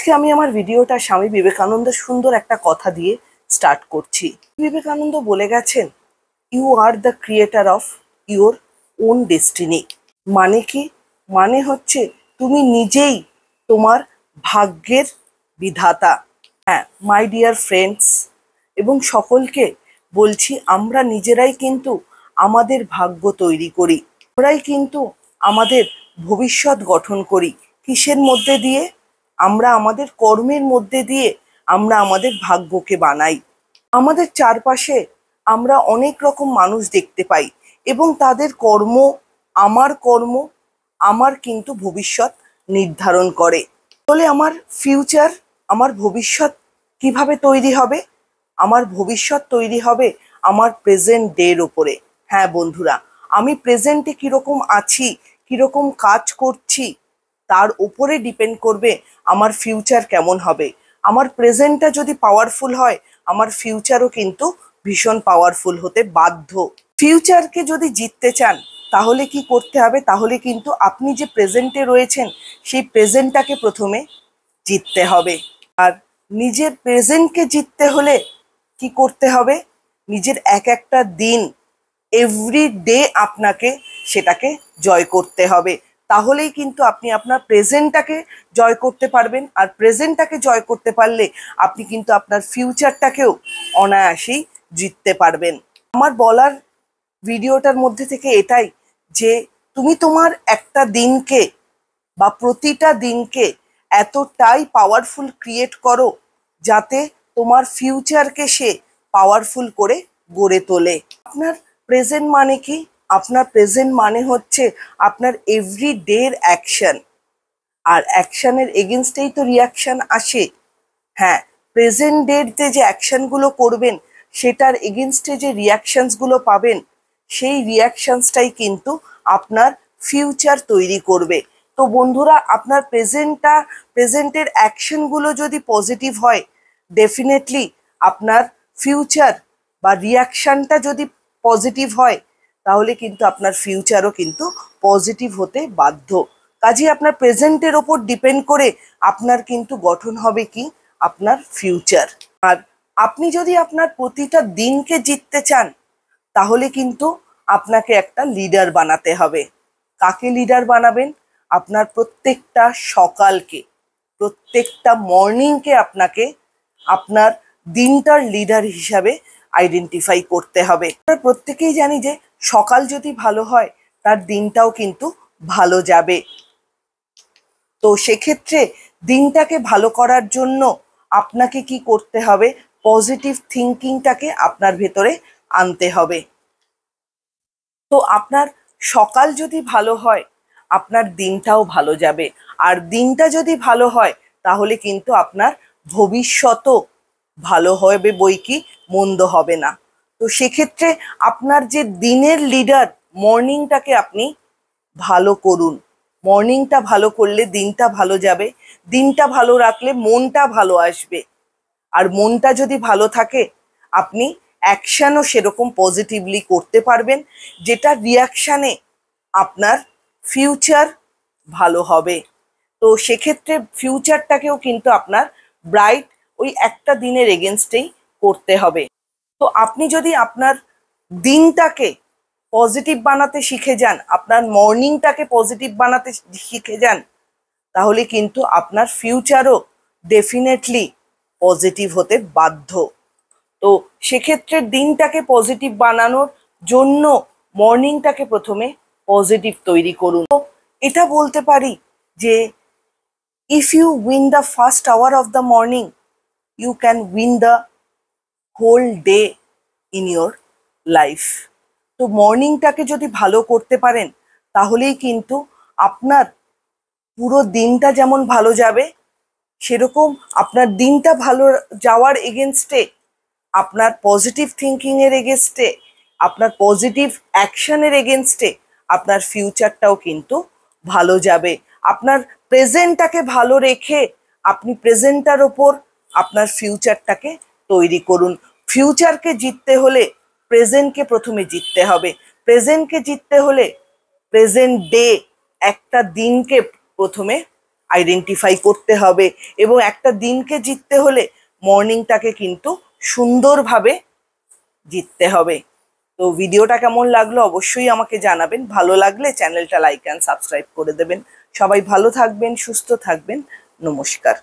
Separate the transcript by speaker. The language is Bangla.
Speaker 1: আজকে আমি আমার ভিডিওটা স্বামী বিবেকানন্দের সুন্দর একটা কথা দিয়ে স্টার্ট করছি। বিবেকানন্দ বলে গেছেন, you are the creator of your own destiny. মানে কি? মানে হচ্ছে তুমি নিজেই তোমার ভাগ্যের বিধাতা। হ্যাঁ মাই ডিয়ার ফ্রেন্ডস, এবং সকলকে বলছি, আমরা নিজেরাই কিন্তু আমাদের ভাগ্য তৈরি করি, আমরাই কিন্তু আমাদের ভবিষ্যৎ গঠন করি। কিসের মধ্যে দিয়ে? আমরা আমাদের কর্মের মধ্যে দিয়ে আমরা আমাদের ভাগ্যকে বানাই। আমাদের চারপাশে আমরা অনেক রকম মানুষ দেখতে পাই এবং তাদের কর্ম আমার কিন্তু ভবিষ্যৎ নির্ধারণ করে। তাহলে আমার ফিউচার, আমার ভবিষ্যৎ কিভাবে তৈরি হবে? আমার ভবিষ্যৎ তৈরি হবে আমার প্রেজেন্ট ডের ওপরে। হ্যাঁ বন্ধুরা, আমি প্রেজেন্টে কীরকম আছি, কীরকম কাজ করছি, তার উপরে ডিপেন্ড করবে আমার ফিউচার কেমন হবে। আমার প্রেজেন্টটা যদি পাওয়ারফুল হয়, আমার ফিউচারও কিন্তু ভীষণ পাওয়ারফুল হতে বাধ্য। ফিউচারকে যদি জিততে চান তাহলে কি করতে হবে? তাহলে কিন্তু আপনি যে প্রেজেন্টে রয়েছেন সেই প্রেজেন্টটাকে প্রথমে জিততে হবে। আর নিজের প্রেজেন্টকে জিততে হলে কি করতে হবে? নিজের এক একটা দিন, এভরি ডে আপনাকে সেটাকে জয় করতে হবে। তাহলেই কিন্তু আপনি আপনার প্রেজেন্টটাকে জয় করতে পারবেন। আর প্রেজেন্টটাকে জয় করতে পারলে আপনি কিন্তু আপনার ফিউচারটাকেও অনায়াসেই জিততে পারবেন। আমার বলার ভিডিওটার মধ্যে থেকে এটাই যে তুমি তোমার একটা দিনকে বা প্রতিটা দিনকে এতটাই পাওয়ারফুল ক্রিয়েট করো যাতে তোমার ফিউচারকে সে পাওয়ারফুল করে গড়ে তোলে। আপনার প্রেজেন্ট মানে কি? আপনার প্রেজেন্ট মানে হচ্ছে আপনার এভরি ডের অ্যাকশন। আর অ্যাকশনের এগেনস্টেই তো রিয়াকশন আসে। হ্যাঁ, প্রেজেন্ট ডেতে যে অ্যাকশনগুলো করবেন সেটার এগেনস্টে যে রিয়াকশনসগুলো পাবেন, সেই রিয়াকশনসটাই কিন্তু আপনার ফিউচার তৈরি করবে। তো বন্ধুরা, আপনার প্রেজেন্টের অ্যাকশনগুলো যদি পজিটিভ হয়, ডেফিনেটলি আপনার ফিউচার বা রিয়াকশনটা যদি পজিটিভ হয়, তাহলে কিন্তু আপনার ফিউচারও কিন্তু পজিটিভ হতে বাধ্য। কাজেই আপনার প্রেজেন্টের ওপর ডিপেন্ড করে আপনার কিন্তু গঠন হবে কি? আপনার ফিউচার। আর আপনি যদি আপনার প্রতিটা দিনকে জিততে চান তাহলে কিন্তু আপনাকে একটা লিডার বানাতে হবে। কাকে লিডার বানাবেন? আপনার প্রত্যেকটা সকালকে, প্রত্যেকটা মর্নিংকে আপনাকে আপনার দিনটার লিডার হিসাবে আইডেন্টিফাই করতে হবে। আমরা প্রত্যেকেই জানি যে সকাল যদি ভালো হয় তার দিনটাও কিন্তু ভালো যাবে। তো সেক্ষেত্রে দিনটাকে ভালো করার জন্য আপনাকে কি করতে হবে? পজিটিভ থিঙ্কিংটাকে আপনার ভেতরে আনতে হবে। তো আপনার সকাল যদি ভালো হয়, আপনার দিনটাও ভালো যাবে। আর দিনটা যদি ভালো হয় তাহলে কিন্তু আপনার ভবিষ্যতও ভালো হবে, বই কি মন্দ হবে না। তো সেক্ষেত্রে আপনার যে দিনের লিডার, মর্নিংটাকে আপনি ভালো করুন। মর্নিংটা ভালো করলে দিনটা ভালো যাবে, দিনটা ভালো রাখলে মনটা ভালো আসবে। আর মনটা যদি ভালো থাকে আপনি অ্যাকশানও সেরকম পজিটিভলি করতে পারবেন, যেটা রিয়াকশানে আপনার ফিউচার ভালো হবে। তো সেক্ষেত্রে ফিউচারটাকেও কিন্তু আপনার ব্রাইট ওই একটা দিনের এগেনস্টেই করতে হবে। তো আপনি যদি আপনার দিনটাকে পজিটিভ বানাতে শিখে যান, আপনার মর্নিংটাকে পজিটিভ বানাতে শিখে যান, তাহলে কিন্তু আপনার ফিউচারও ডেফিনেটলি পজিটিভ হতে বাধ্য। তো সেক্ষেত্রে দিনটাকে পজিটিভ বানানোর জন্য মর্নিংটাকে প্রথমে পজিটিভ তৈরি করুন। তো এটা বলতে পারি যে if you win the first hour of the morning, you can win the whole day in your life. তো মর্নিংটাকে যদি ভালো করতে পারেন তাহলেই কিন্তু আপনার পুরো দিনটা যেমন ভালো যাবে, সেরকম আপনার দিনটা ভালো যাওয়ার এগেনস্টে, আপনার পজিটিভ থিঙ্কিংয়ের এগেনস্টে, আপনার পজিটিভ অ্যাকশনের এগেনস্টে আপনার ফিউচারটাও কিন্তু ভালো যাবে। আপনার প্রেজেন্টটাকে ভালো রেখে আপনি প্রেজেন্টটার ওপর আপনার ফিউচারটাকে তৈরি করুন। ফিউচারকে জিততে হলে প্রেজেন্টকে প্রথমে জিততে হবে। প্রেজেন্টকে জিততে হলে প্রেজেন্ট ডে, একটা দিনকে প্রথমে আইডেন্টিফাই করতে হবে, এবং একটা দিনকে জিততে হলে মর্নিংটাকে কিন্তু সুন্দরভাবে জিততে হবে। তো ভিডিওটা কেমন লাগলো অবশ্যই আমাকে জানাবেন। ভালো লাগলে চ্যানেলটা লাইক অ্যান্ড সাবস্ক্রাইব করে দেবেন। সবাই ভালো থাকবেন, সুস্থ থাকবেন। নমস্কার।